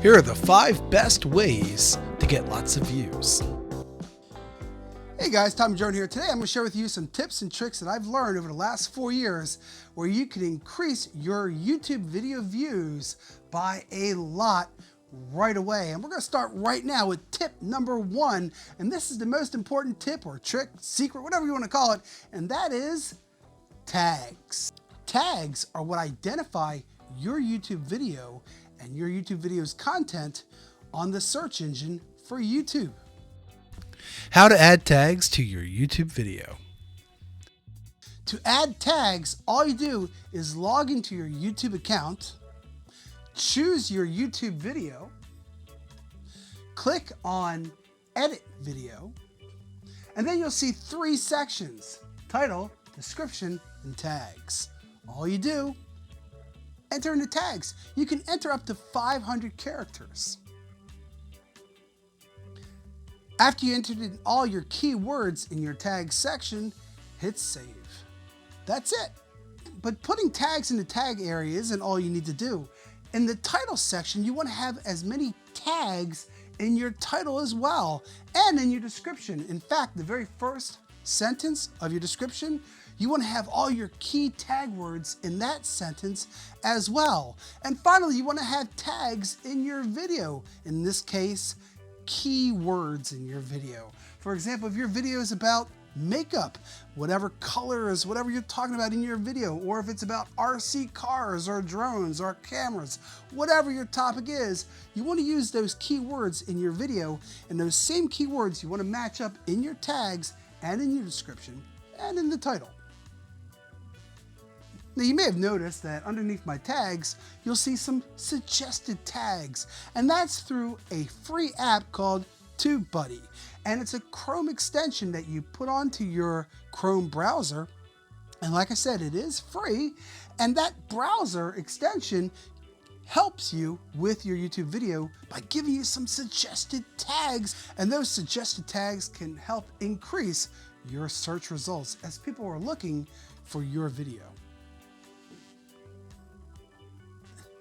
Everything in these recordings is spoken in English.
Here are the 5 best ways to get lots of views. Hey guys, Tom Jordan here. Today I'm going to share with you some tips and tricks that I've learned over the last 4 years where you can increase your YouTube video views by a lot right away. And we're going to start right now with tip number 1. And this is the most important tip or trick, secret, whatever you want to call it. And that is tags. Tags are what identify your YouTube video and your YouTube video's content on the search engine for YouTube. How to add tags to your YouTube video. To add tags, all you do is log into your YouTube account, choose your YouTube video, click on Edit Video, and then you'll see 3 sections: title, description, and tags. All you do, enter in the tags. You can enter up to 500 characters. After you entered in all your keywords in your tag section, hit save. That's it. But putting tags in the tag area isn't all you need to do. In the title section, you want to have as many tags in your title as well, and in your description. In fact, the very first sentence of your description, you want to have all your key tag words in that sentence as well. And finally, you want to have tags in your video. In this case, keywords in your video. For example, if your video is about makeup, whatever colors, whatever you're talking about in your video, or if it's about RC cars or drones or cameras, whatever your topic is, you want to use those keywords in your video, and those same keywords you want to match up in your tags and in your description and in the title. Now you may have noticed that underneath my tags, you'll see some suggested tags, and that's through a free app called TubeBuddy. And it's a Chrome extension that you put onto your Chrome browser. And like I said, it is free, and that browser extension helps you with your YouTube video by giving you some suggested tags, and those suggested tags can help increase your search results as people are looking for your video.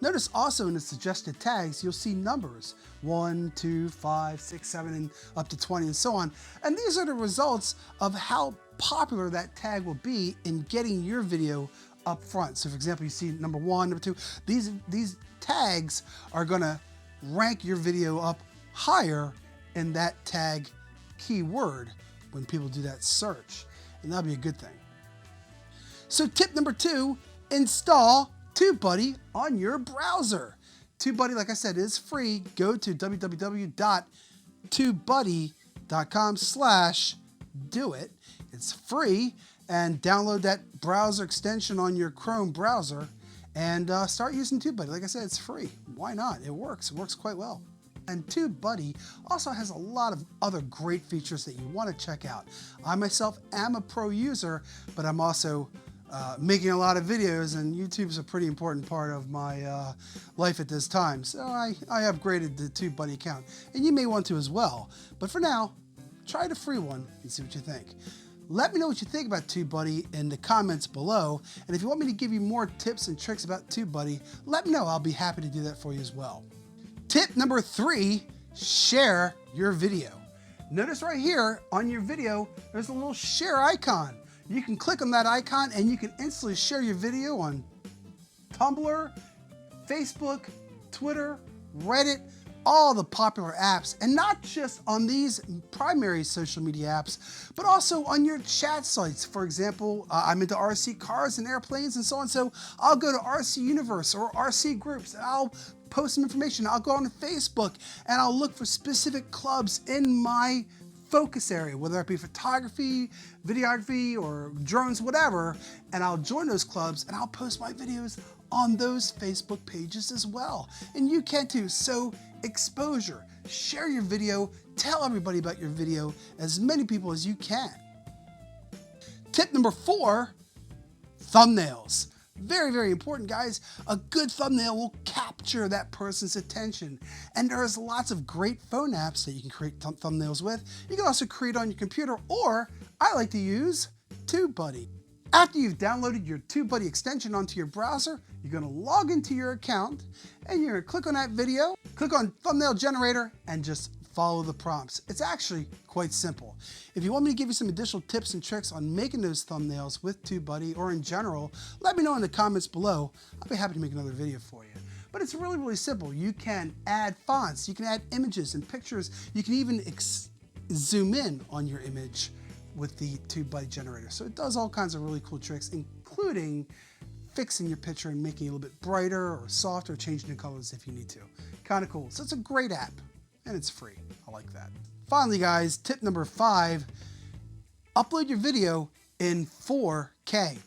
Notice also in the suggested tags, you'll see numbers 1, 2, 5, 6, 7, and up to 20 and so on. And these are the results of how popular that tag will be in getting your video up front. So for example, you see number 1, number 2, these tags are gonna rank your video up higher in that tag keyword when people do that search. And that'll be a good thing. So tip number 2, install TubeBuddy on your browser. TubeBuddy, like I said, is free. Go to www.tubebuddy.com/doit. It's free, and download that browser extension on your Chrome browser and start using TubeBuddy. Like I said, it's free. Why not? It works. It works quite well. And TubeBuddy also has a lot of other great features that you want to check out. I myself am a pro user, but I'm also making a lot of videos, and YouTube's a pretty important part of my life at this time. So I upgraded the TubeBuddy account, and you may want to as well. But for now, try the free one and see what you think. Let me know what you think about TubeBuddy in the comments below. And if you want me to give you more tips and tricks about TubeBuddy, let me know. I'll be happy to do that for you as well. Tip number 3, share your video. Notice right here on your video, there's a little share icon. You can click on that icon and you can instantly share your video on Tumblr, Facebook, Twitter, Reddit, all the popular apps, and not just on these primary social media apps, but also on your chat sites. For example, I'm into RC cars and airplanes and so on, so I'll go to RC Universe or RC groups, and I'll post some information. I'll go on to Facebook and I'll look for specific clubs in my focus area, whether it be photography, videography, or drones, whatever, and I'll join those clubs and I'll post my videos on those Facebook pages as well. And you can too. So exposure, share your video, tell everybody about your video, as many people as you can. Tip number 4, thumbnails. Very, very important, guys. A good thumbnail will capture that person's attention. And there's lots of great phone apps that you can create thumbnails with. You can also create on your computer, or I like to use TubeBuddy. After you've downloaded your TubeBuddy extension onto your browser, You're going to log into your account and you're going to click on that video, click on thumbnail generator, and just follow the prompts. It's actually quite simple. If you want me to give you some additional tips and tricks on making those thumbnails with TubeBuddy or in general, let me know in the comments below. I'll be happy to make another video for you. But it's really, really simple. You can add fonts, you can add images and pictures, you can even zoom in on your image with the TubeBuddy generator. So it does all kinds of really cool tricks, including fixing your picture and making it a little bit brighter or softer, changing the colors if you need to. Kind of cool. So it's a great app and it's free. I like that. Finally, guys, tip number 5, upload your video in 4K.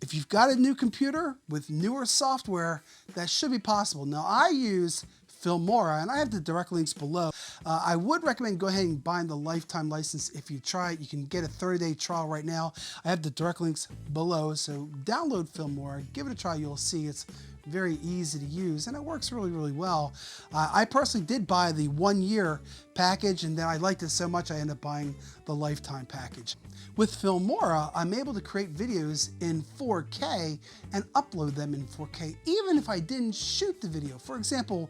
If you've got a new computer with newer software, that should be possible. Now, I use Filmora, and I have the direct links below. I would recommend go ahead and buying the lifetime license. If you try it, you can get a 30-day trial right now. I have the direct links below, so download Filmora, give it a try. You'll see it's very easy to use, and it works really, really well. I personally did buy the 1-year package, and then I liked it so much I ended up buying the lifetime package. With Filmora, I'm able to create videos in 4K and upload them in 4K, even if I didn't shoot the video. For example,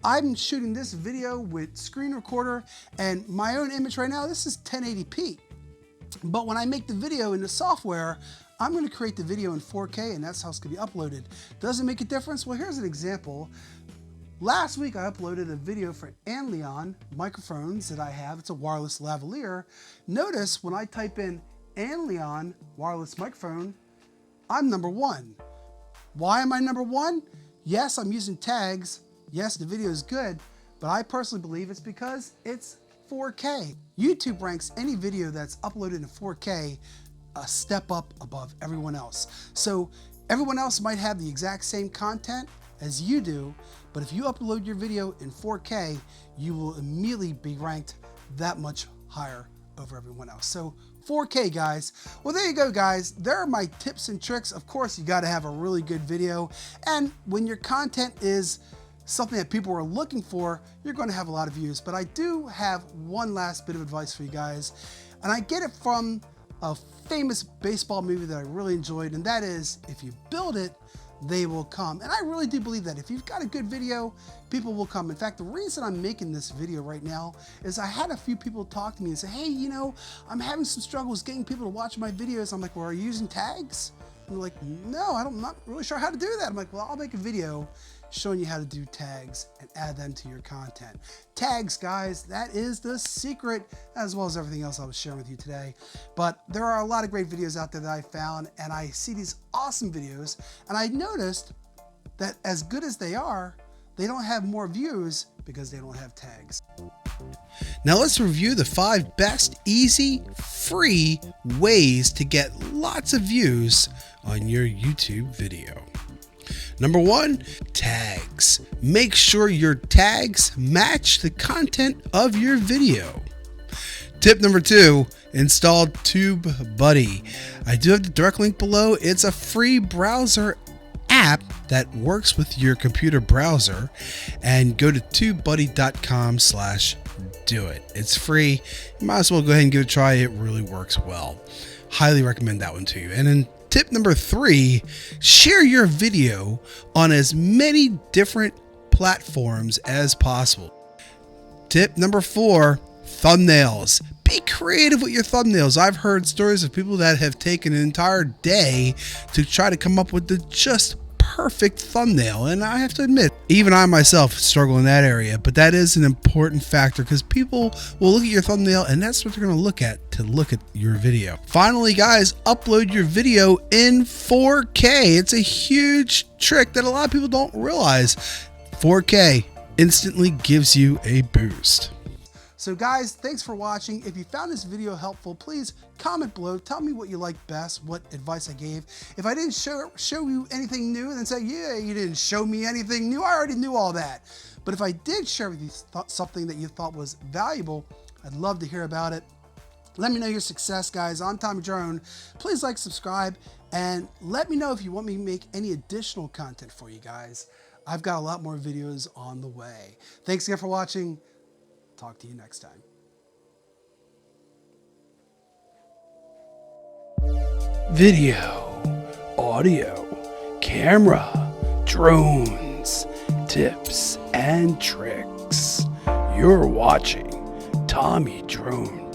I'm shooting this video with screen recorder and my own image right now, this is 1080p. But when I make the video in the software, I'm going to create the video in 4K and that's how it's going to be uploaded. Does it make a difference? Well, here's an example. Last week I uploaded a video for Anleon microphones that I have. It's a wireless lavalier. Notice when I type in Anleon wireless microphone, I'm #1. Why am I #1? Yes, I'm using tags. Yes, the video is good, but I personally believe it's because it's 4K. YouTube ranks any video that's uploaded in 4K a step up above everyone else. So everyone else might have the exact same content as you do, but if you upload your video in 4K, you will immediately be ranked that much higher over everyone else. So 4K, guys. Well, there you go, guys. There are my tips and tricks. Of course, you got to have a really good video. And when your content is something that people are looking for, you're going to have a lot of views. But I do have one last bit of advice for you guys. And I get it from a famous baseball movie that I really enjoyed. And that is, if you build it, they will come. And I really do believe that if you've got a good video, people will come. In fact, the reason I'm making this video right now is I had a few people talk to me and say, hey, you know, I'm having some struggles getting people to watch my videos. I'm like, well, are you using tags? And they're like, no, I'm not really sure how to do that. I'm like, well, I'll make a video showing you how to do tags and add them to your content. Tags, guys, that is the secret, as well as everything else I was sharing with you today. But there are a lot of great videos out there that I found, and I see these awesome videos, and I noticed that as good as they are, they don't have more views because they don't have tags. Now let's review the 5 best, easy, free ways to get lots of views on your YouTube video. Number 1, tags. Make sure your tags match the content of your video. Tip number 2, install TubeBuddy. I do have the direct link below. It's a free browser app that works with your computer browser, and go to tubebuddy.com/do-it. It's free. You might as well go ahead and give it a try. It really works well. Highly recommend that one to you. And then tip number 3, share your video on as many different platforms as possible. Tip number 4, thumbnails. Be creative with your thumbnails. I've heard stories of people that have taken an entire day to try to come up with the just perfect thumbnail, and I have to admit, even I myself struggle in that area, but that is an important factor because people will look at your thumbnail and that's what they're going to look at your video. Finally, guys, upload your video in 4K. It's a huge trick that a lot of people don't realize. 4K instantly gives you a boost. So guys, thanks for watching. If you found this video helpful, please comment below. Tell me what you liked best, what advice I gave. If I didn't show you anything new, then say, yeah, you didn't show me anything new. I already knew all that. But if I did share with you something that you thought was valuable, I'd love to hear about it. Let me know your success, guys. I'm Tommy Drone. Please like, subscribe, and let me know if you want me to make any additional content for you guys. I've got a lot more videos on the way. Thanks again for watching. Talk to you next time. Video, audio, camera, drones, tips, and tricks. You're watching Tommy Drone